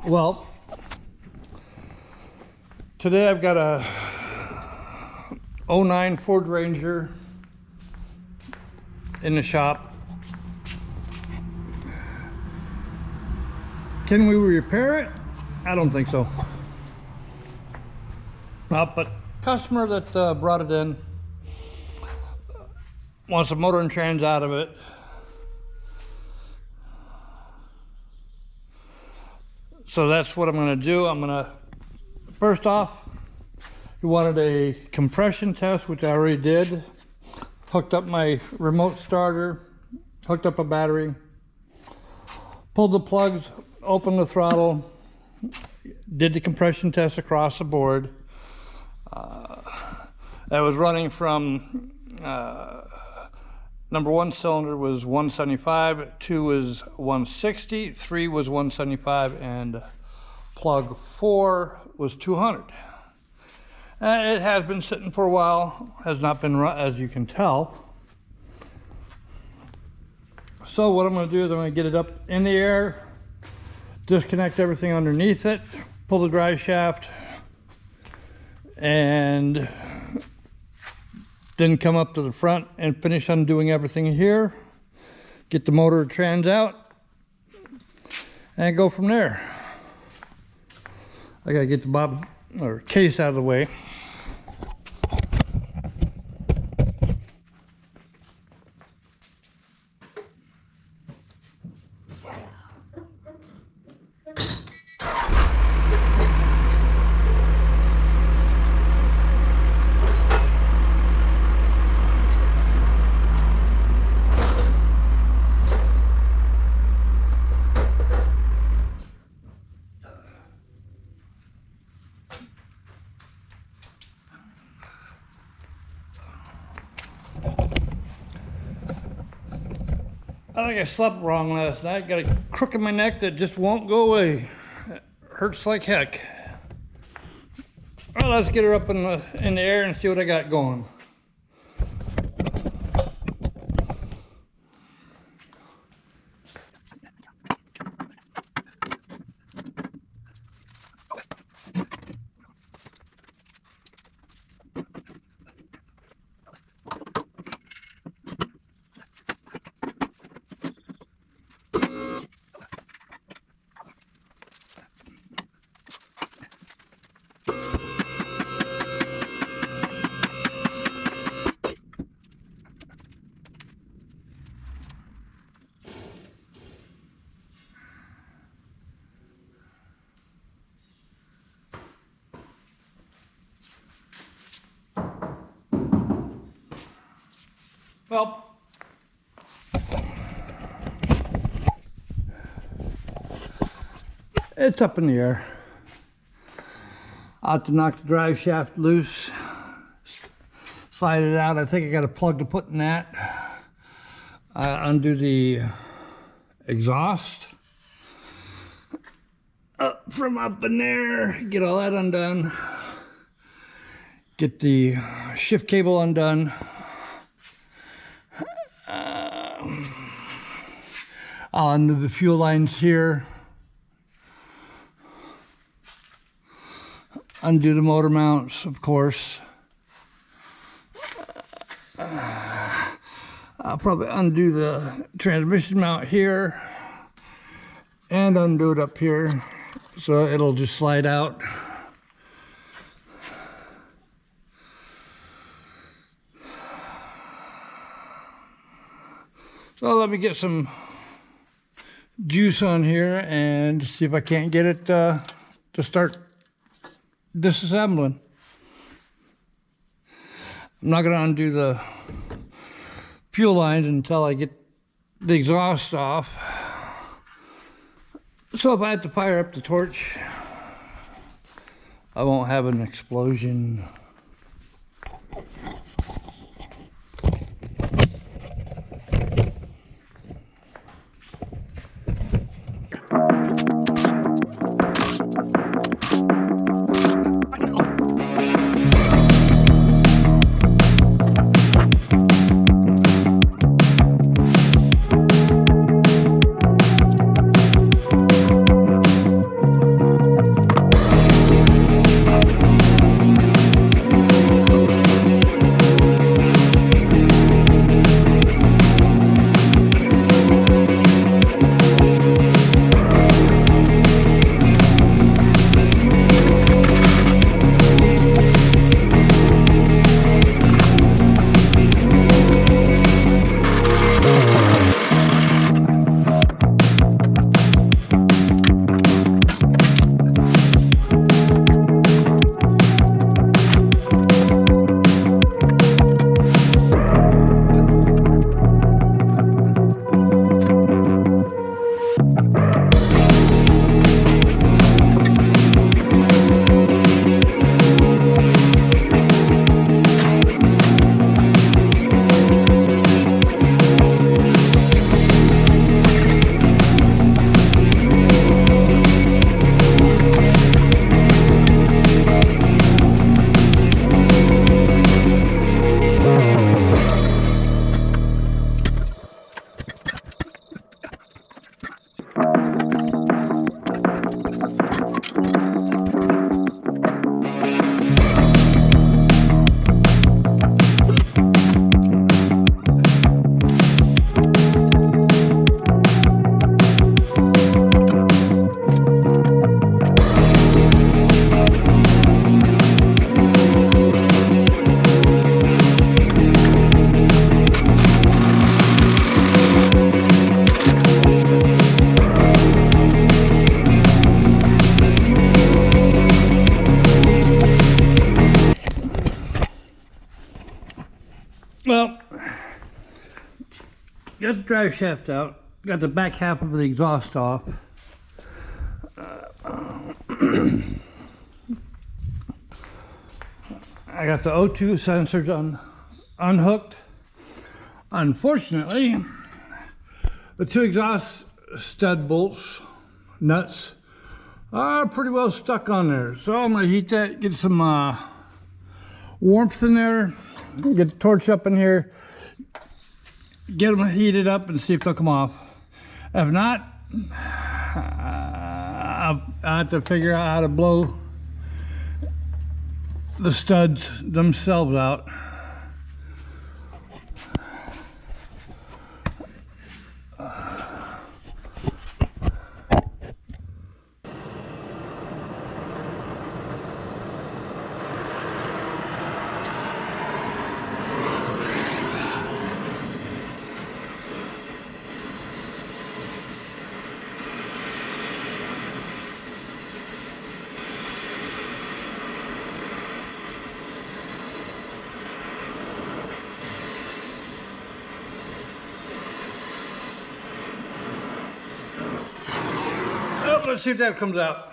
Well, today I've got a 09 Ford Ranger in the shop. Can we repair it? I don't think so. But customer that brought it in wants the motor and trans out of it. So that's what I'm going to do. I'm going to, first off, he wanted a compression test, which I already did. Hooked up my remote starter, hooked up a battery, pulled the plugs, opened the throttle, did the compression test across the board. That was running from number one cylinder was 175, 2 was 160, 3 was 175, and plug 4 was 200. It has been sitting for a while, has not been run, as you can tell. So what I'm going to do is I'm going to get it up in the air, disconnect everything underneath it, pull the drive shaft, and then come up to the front and finish undoing everything here, get the motor trans out, and go from there. I gotta get the bob or case out of the way. I think I slept wrong last night. Got a crook in my neck that just won't go away. It hurts like heck. Well, let's get her up in the air and see what I got going. Well, it's up in the air. I'll have to knock the drive shaft loose, slide it out. I think I got a plug to put in that. Undo the exhaust up from up in there, get all that undone, get the shift cable undone. I'll undo the fuel lines here, undo the motor mounts, of course. I'll probably undo the transmission mount here and undo it up here so it'll just slide out. So let me get some juice on here and see if I can't get it to start disassembling. I'm not going to undo the fuel lines until I get the exhaust off. So if I have to fire up the torch, I won't have an explosion. got the drive shaft out, got the back half of the exhaust off. I got the O2 sensors unhooked. Unfortunately, the two exhaust stud bolts, nuts, are pretty well stuck on there. So I'm gonna heat that, get some warmth in there, get the torch up in here, get them heated up and see if they'll come off. If not, I have to figure out how to blow the studs themselves out. Let's see if that comes out.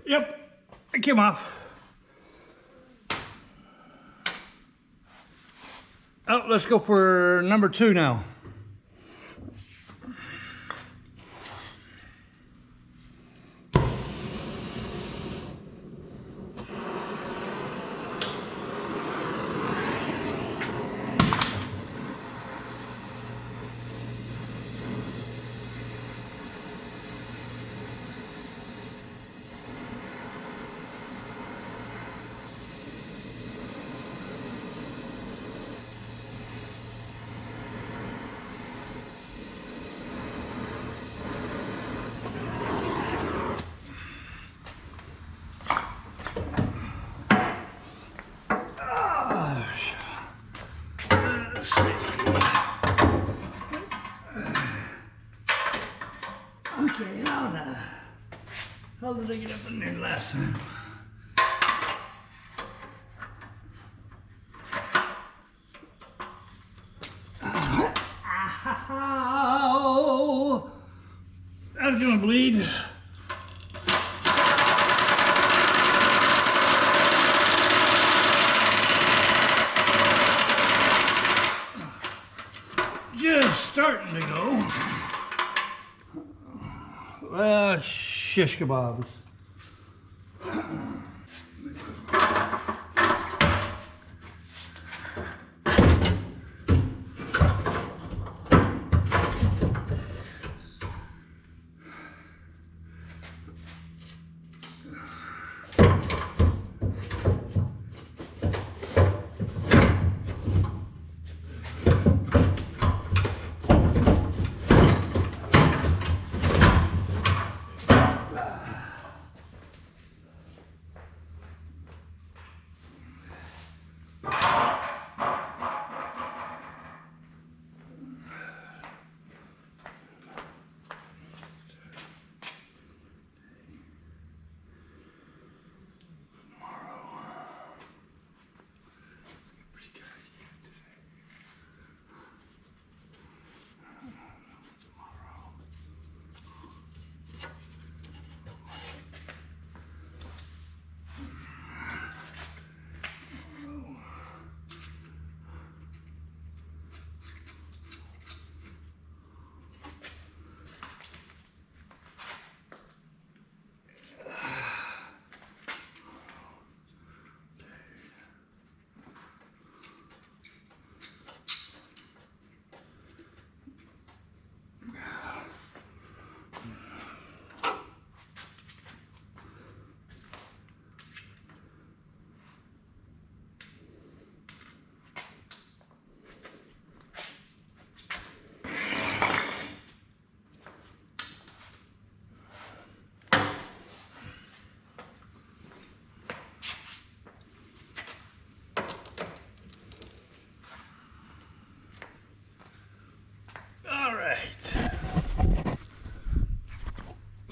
Yep, it came off. Oh, let's go for number 2 now. Okay, how did I get up in there last time? Ow! That was gonna bleed. Just starting to go. Well, shish kebabs.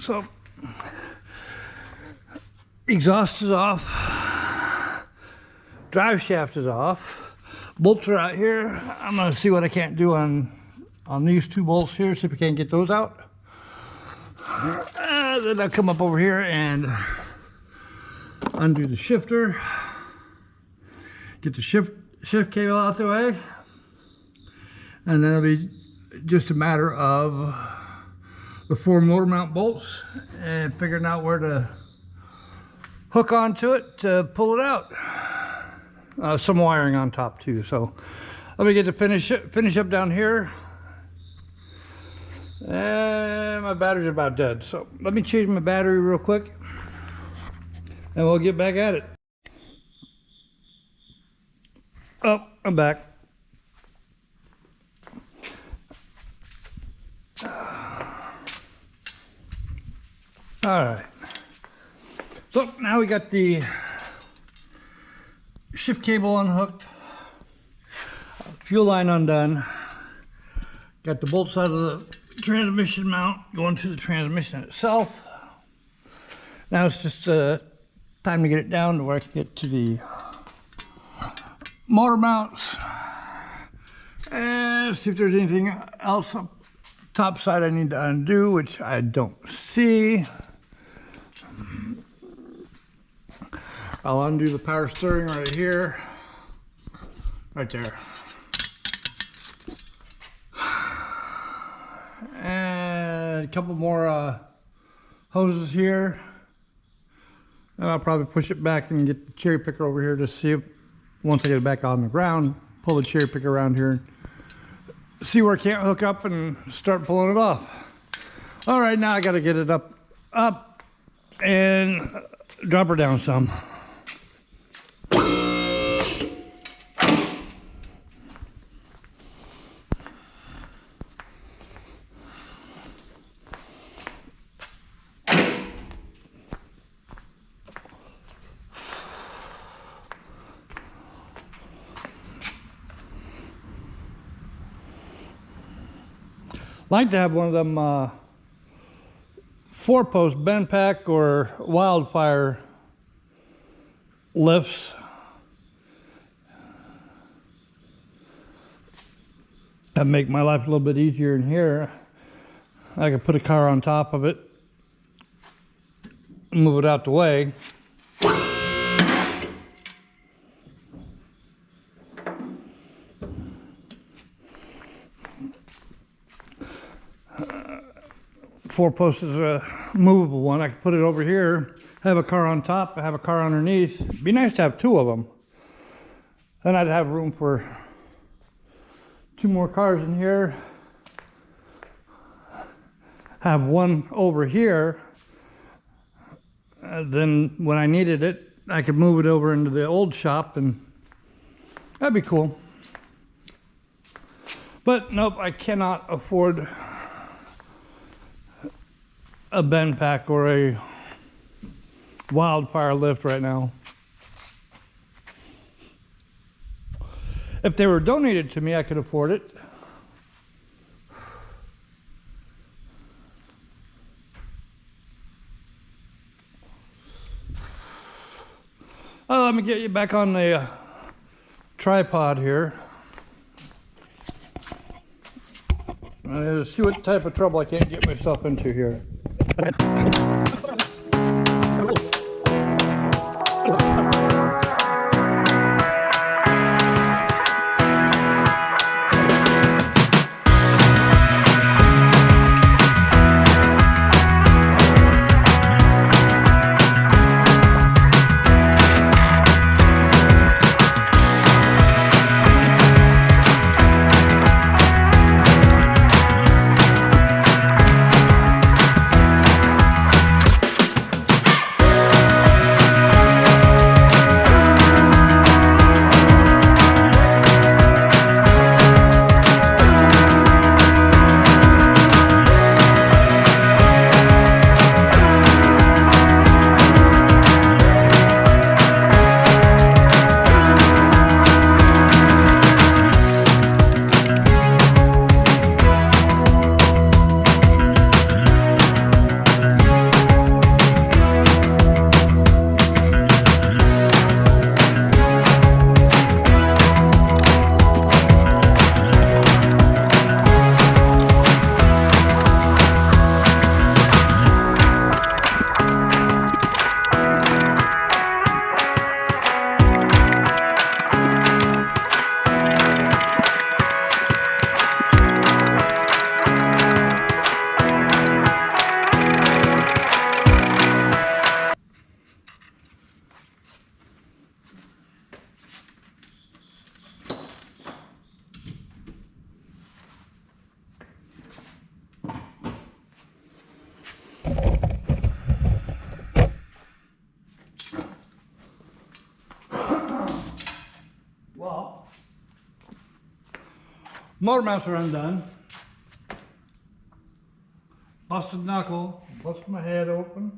So exhaust is off, drive shaft is off, bolts are out here. I'm gonna see what I can't do on these two bolts here, see if we can't get those out. Then I'll come up over here and undo the shifter, get the shift cable out the way, and then it'll be just a matter of the 4 motor mount bolts and figuring out where to hook onto it to pull it out. Some wiring on top too. So let me get to finish up down here. And my battery's about dead. So let me change my battery real quick and we'll get back at it. Oh, I'm back. All right. So now we got the shift cable unhooked, fuel line undone, got the bolts out of the transmission mount going to the transmission itself. Now it's just time to get it down to where I can get to the motor mounts and see if there's anything else up top side I need to undo, which I don't see. I'll undo the power steering right here, right there. And a couple more hoses here. And I'll probably push it back and get the cherry picker over here to see if, once I get it back on the ground, pull the cherry picker around here and see where I can't hook up and start pulling it off. All right, now I got to get it up and drop her down some. Like to have one of them 4-post bend pack or wildfire lifts. That make my life a little bit easier in here. I could put a car on top of it, move it out the way. 4-post is a movable one. I could put it over here, have a car on top, have a car underneath. It'd be nice to have 2 of them. Then I'd have room for 2 more cars in here. Have one over here. Then when I needed it, I could move it over into the old shop and that'd be cool. But nope, I cannot afford a bend pack or a wildfire lift right now. If they were donated to me, I could afford it. Let me get you back on the tripod here. See what type of trouble I can't get myself into here. Motor mounts are undone. Busted knuckle, busted my head open.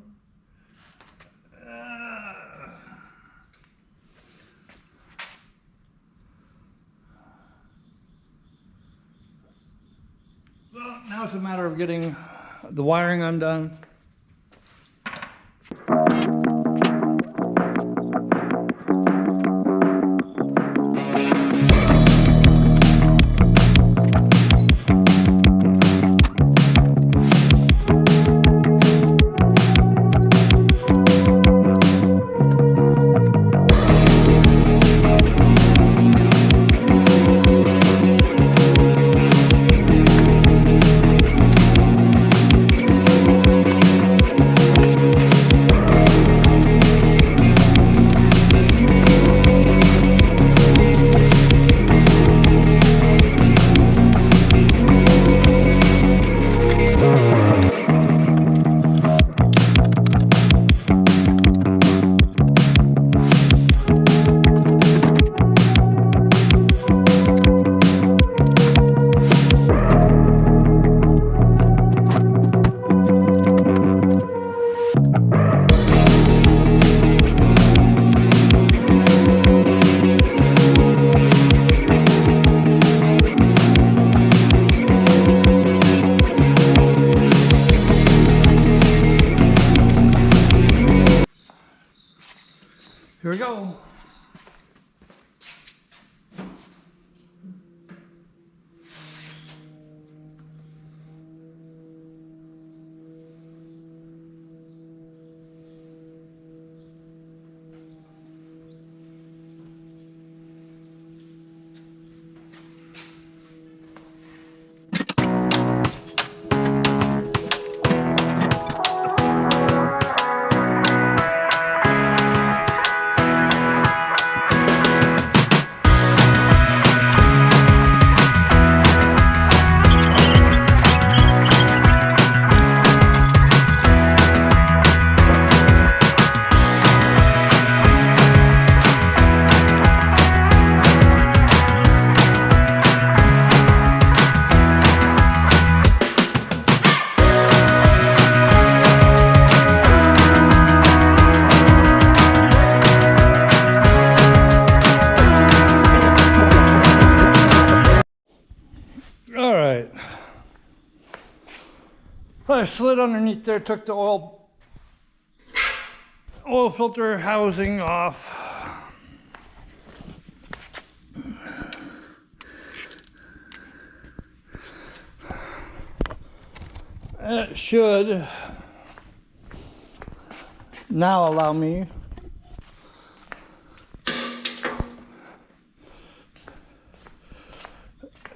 Well, now it's a matter of getting the wiring undone. Here we go. All right. I slid underneath there, took the oil filter housing off. It should now allow me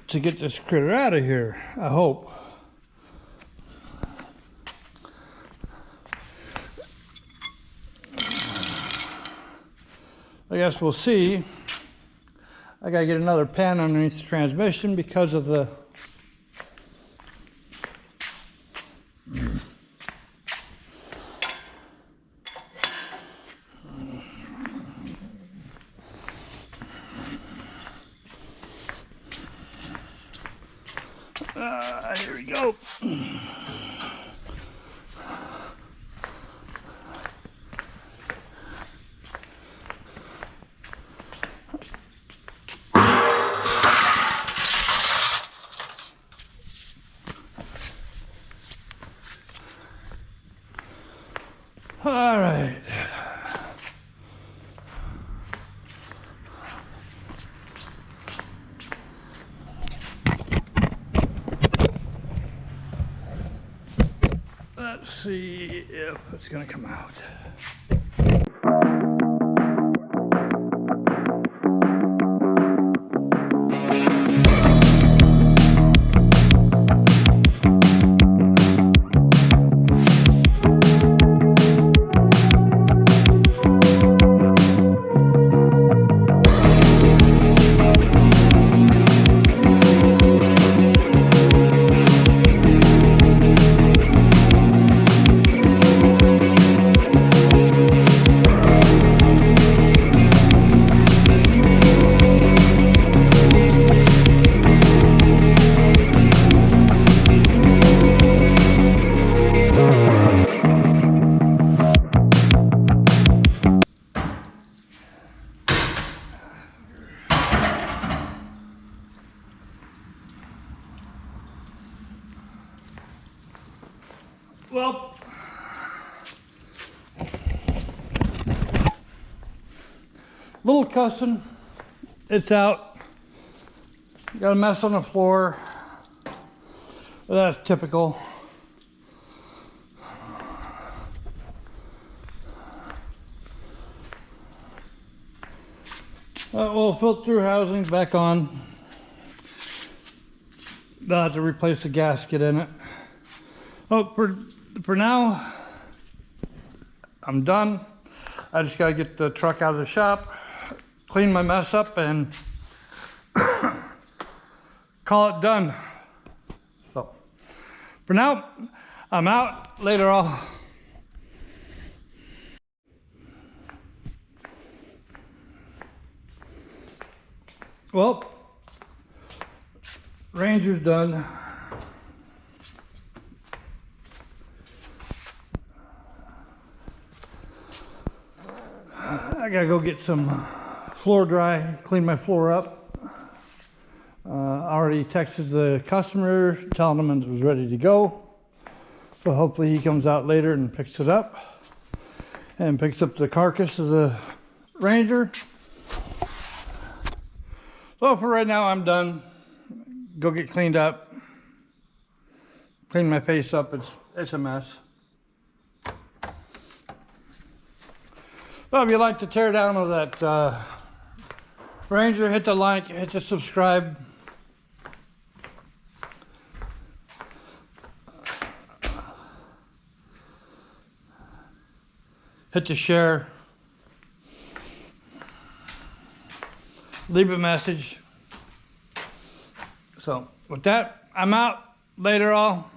to get this critter out of here, I hope. I guess we'll see. I gotta get another pan underneath the transmission because of the here we go. All right. Let's see if it's going to come out. Well, little cussing, it's out. Got a mess on the floor. That's typical. Well, filter housing's back on. They'll have to replace the gasket in it. Oh, for now, I'm done. I just gotta get the truck out of the shop, clean my mess up, and call it done. So, for now, I'm out. Later on. Well, Ranger's done. I gotta go get some floor dry, clean my floor up. I already texted the customer telling him it was ready to go. So hopefully he comes out later and picks it up and picks up the carcass of the Ranger. So for right now, I'm done. Go get cleaned up. Clean my face up. It's a mess. Well, if you like to tear down with that Ranger, hit the like, hit the subscribe. Hit the share. Leave a message. So with that, I'm out. Later all.